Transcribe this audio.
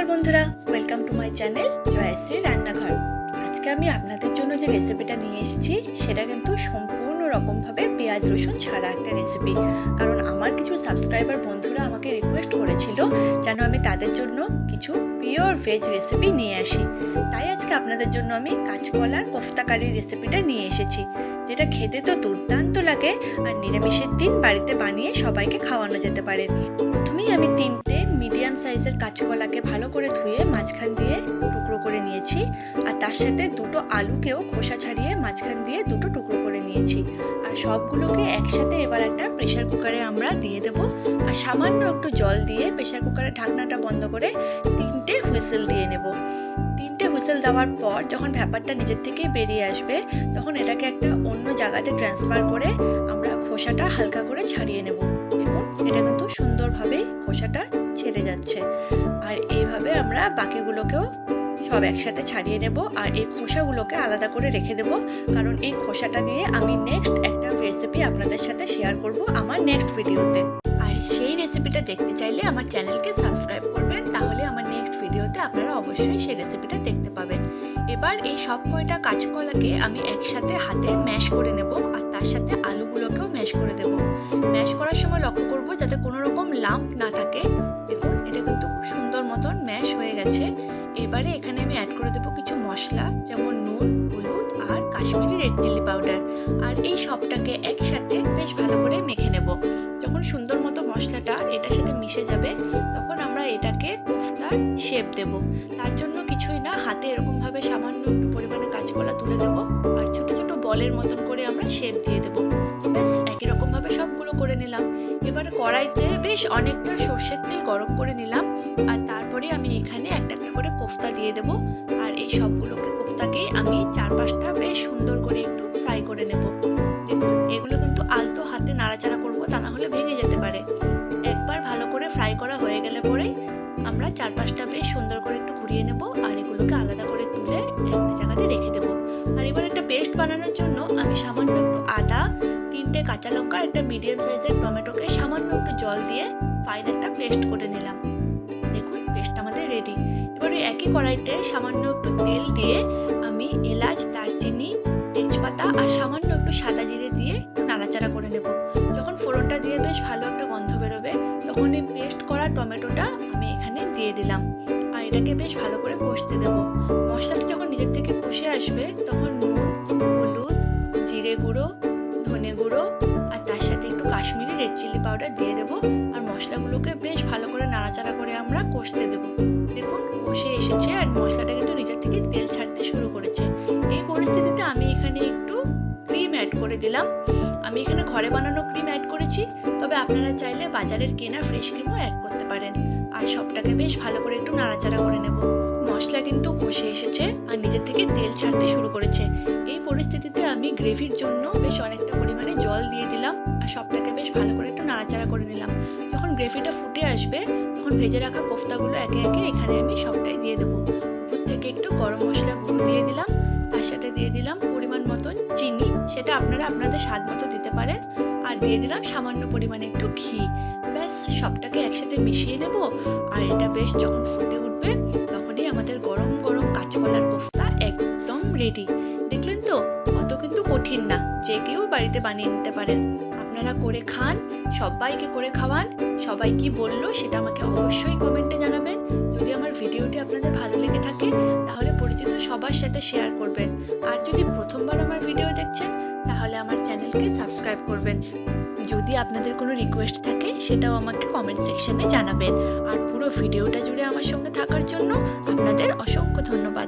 নমস্কার বন্ধুরা, welcome to my channel Jayashree Rannaghar. আজকে আমি আপনাদের জন্য যে রেসিপিটা নিয়ে এসেছি সেটা কিন্তু সম্পূর্ণ রকমভাবে পেঁয়াজ রসুন ছাড়া একটা রেসিপি। কারণ আমার কিছু সাবস্ক্রাইবার বন্ধুরা আমাকে রিকোয়েস্ট করেছিল যেন আমি তাদের জন্য কিছু পিওর ভেজ রেসিপি নিয়ে আসি। তাই আজকে আপনাদের জন্য আমি কাঁচকলার কোফতা কারির রেসিপিটা নিয়ে এসেছি, যেটা খেতে তো দুর্দান্ত লাগে আর নিরামিষের দিন বাড়িতে বানিয়ে সবাইকে খাওয়ানো যেতে পারে। প্রথমেই আমি 3টে মিডিয়াম সাইজের কাঁচকলাকে ভালো করে ধুয়ে মাঝখান দিয়ে টুকরো করে নিয়েছি, আর তার সাথে 2টো আলুকেও খোসা ছাড়িয়ে মাঝখান দিয়ে 2টো টুকরো করে নিয়েছি। আর সবগুলোকে একসাথে এবার একটা প্রেসার কুকারে আমরা দিয়ে দেব, আর সামান্য একটু জল দিয়ে প্রেসার কুকারের ঢাকনাটা বন্ধ করে 3টে হুইসেল দিয়ে নেব। 3টে হুইসেল দেওয়ার পর যখন ব্যাপারটা নিজের থেকেই বেরিয়ে আসবে তখন এটাকে একটা অন্য জায়গাতে ট্রান্সফার করে আমরা খোসাটা হালকা করে ছাড়িয়ে নেব। দেখুন, এটা কিন্তু সুন্দরভাবে খোসাটা ছেড়ে যাচ্ছে। আর এইভাবে আমরা বাকিগুলোকেও সব একসাথে ছাড়িয়ে নেব, আর এই খোসাগুলোকে আলাদা করে রেখে দেব, কারণ এই খোসাটা দিয়ে আমি নেক্সট একটা রেসিপি আপনাদের সাথে শেয়ার করব আমার নেক্সট ভিডিওতে। আর সেই রেসিপিটা দেখতে চাইলে আমার চ্যানেলকে সাবস্ক্রাইব করবেন, তাহলে আমার নেক্সট ভিডিওতে আপনারা অবশ্যই সেই রেসিপিটা দেখতে পাবেন। এবার এই সব কয়টা কাঁচকলাকে আমি একসাথে হাতে ম্যাশ করে নেব, আর তার সাথে আলুগুলোকেও ম্যাশ করে দেব। ম্যাশ করার সময় লক্ষ্য করব যাতে কোনো রকম লাম্প না থাকে। দেখুন, এটা কিন্তু খুব সুন্দর মতন ম্যাশ হয়ে গেছে। এবারে এখানে আমি অ্যাড করে দেবো কিছু মশলা, যেমন নুন, হলুদ আর কাশ্মীরি রেড চিলি পাউডার। আর এই সবটাকে একসাথে বেশ ভালো করে মেখে নেব। যখন সুন্দর মতো মশলাটা এটার সাথে মিশে যাবে তখন আমরা এটাকে কোফতার শেপ দেব। তার জন্য কিছুই না, হাতে এরকমভাবে সামান্য একটু পরিমাণে কাঁচকলা তুলে নেব, আর ছোট ছোট বলের মতন করে আমরা শেপ দিয়ে দেব। ব্যাস একই রকমভাবে সবগুলো করে নিলাম। এবার কড়াইতে বেশ অনেকটা সর্ষের তেল গরম করে নিলাম, আর তারপরে আমি এখানে একটা একটা করে কোফতা দিয়ে দেব। আর এই সবগুলোকে কোফতাকে আমি 4-5টা বেশ সুন্দর করে একটু ফ্রাই করে নেব। দেখুন, এগুলো কিন্তু আলতো হাতে নাড়াচাড়া করবো, তা না হলে ভেঙে যেতে পারে। একবার ভালো করে ফ্রাই করা হয়ে গেলে পরেই আমরা 4-5টা বেশ সুন্দর করে একটু ঘুরিয়ে নেব, আর এগুলোকে আলাদা করে তুলে একটা জায়গাতে রেখে দেবো। আর এবার একটা পেস্ট বানানোর জন্য আমি সামান্য একটু আদা, 3টে কাঁচা লঙ্কা, একটা মিডিয়াম সাইজের টমেটোকে সামান্য একটু জল দিয়ে ফাইন একটা পেস্ট করে নিলাম। দেখুন, পেস্ট আমাদের রেডি। এবারে একই কড়াইতে সামান্য একটু তেল দিয়ে আমি এলাচ, দারচিনি, তেজপাতা আর সামান্য একটু সাদা জিরে দিয়ে নাড়াচাড়া করে নেব। যখন ফোড়নটা দিয়ে বেশ ভালো একটা গন্ধ বেরোবে তখন এই পেস্ট করা টমেটোটা আমি এখানে দিয়ে দিলাম, আর এটাকে বেশ ভালো করে কষতে দেব। মশলাটা যখন নিজের থেকে কষে আসবে তখন নুন, হলুদ, জিরে গুঁড়ো, ধনে গুঁড়ো আর তার সাথে একটু কাশ্মীরি রেড চিলি পাউডার দিয়ে দেবো, আর মশলাগুলোকে বেশ ভালো করে নাড়াচাড়া করে আমরা কষতে দেবো। দেখুন, কষে এসেছে আর মশলাটা কিন্তু নিজের থেকে তেল ছাড়তে শুরু করেছে। এই পরিস্থিতিতে আমি এখানে একটু ক্রিম অ্যাড করে দিলাম। আমি এখানে ঘরে বানানো ক্রিম অ্যাড করেছি, তবে আপনারা চাইলে বাজারের কেনা ফ্রেশ ক্রিমও অ্যাড করতে পারেন। আর সবটাকে বেশ ভালো করে একটু নাড়াচাড়া করে নেব। মশলা কিন্তু কষে এসেছে আর নিজের থেকে তেল ছাড়তে শুরু করেছে। এই পরিস্থিতিতে আমি গ্রেভির জন্য বেশ অনেকটা পরিমাণে জল দিয়ে দিলাম, আর সবটাকে বেশ ভালো করে একটু নাড়াচাড়া করে নিলাম। যখন গ্রেভিটা ফুটে আসবে তখন ভেজে রাখা কোফতাগুলো একে একে এখানে আমি সবটাই দিয়ে দেবো। উপর থেকে একটু গরম মশলা গুঁড়ো দিয়ে দিলাম, তার সাথে দিয়ে দিলাম পরিমাণ মতন চিনি, সেটা আপনারা আপনাদের স্বাদ মতো দিতে পারেন, আর দিয়ে দিলাম সামান্য পরিমাণে একটু ঘি। ব্যাস সবটাকে একসাথে মিশিয়ে নেব, আর এটা বেশ যখন ফুটে উঠবে তখনই আমাদের গরম গরম কাঁচকলার কোফতা একদম রেডি। দেখলেন তো, অত কিন্তু কঠিন না, যে কেউ বাড়িতে বানিয়ে নিতে পারেন। আপনারা করে খান, সবাইকে করে খাওয়ান। সবাই কি বললো সেটা আমাকে অবশ্যই কমেন্টে জানাবেন। যদি আমার ভিডিওটি আপনাদের ভালো লেগে থাকে তাহলে পরিচিত সবার সাথে শেয়ার করবেন, আর যদি প্রথমবার আমার ভিডিও দেখছেন তাহলে আমার চ্যানেলকে সাবস্ক্রাইব করবেন। যদি আপনাদের কোনো রিকোয়েস্ট থাকে সেটাও আমাকে কমেন্ট সেকশনে জানাবেন। আর পুরো ভিডিওটা জুড়ে আমার সঙ্গে থাকার জন্য আপনাদের অসংখ্য ধন্যবাদ।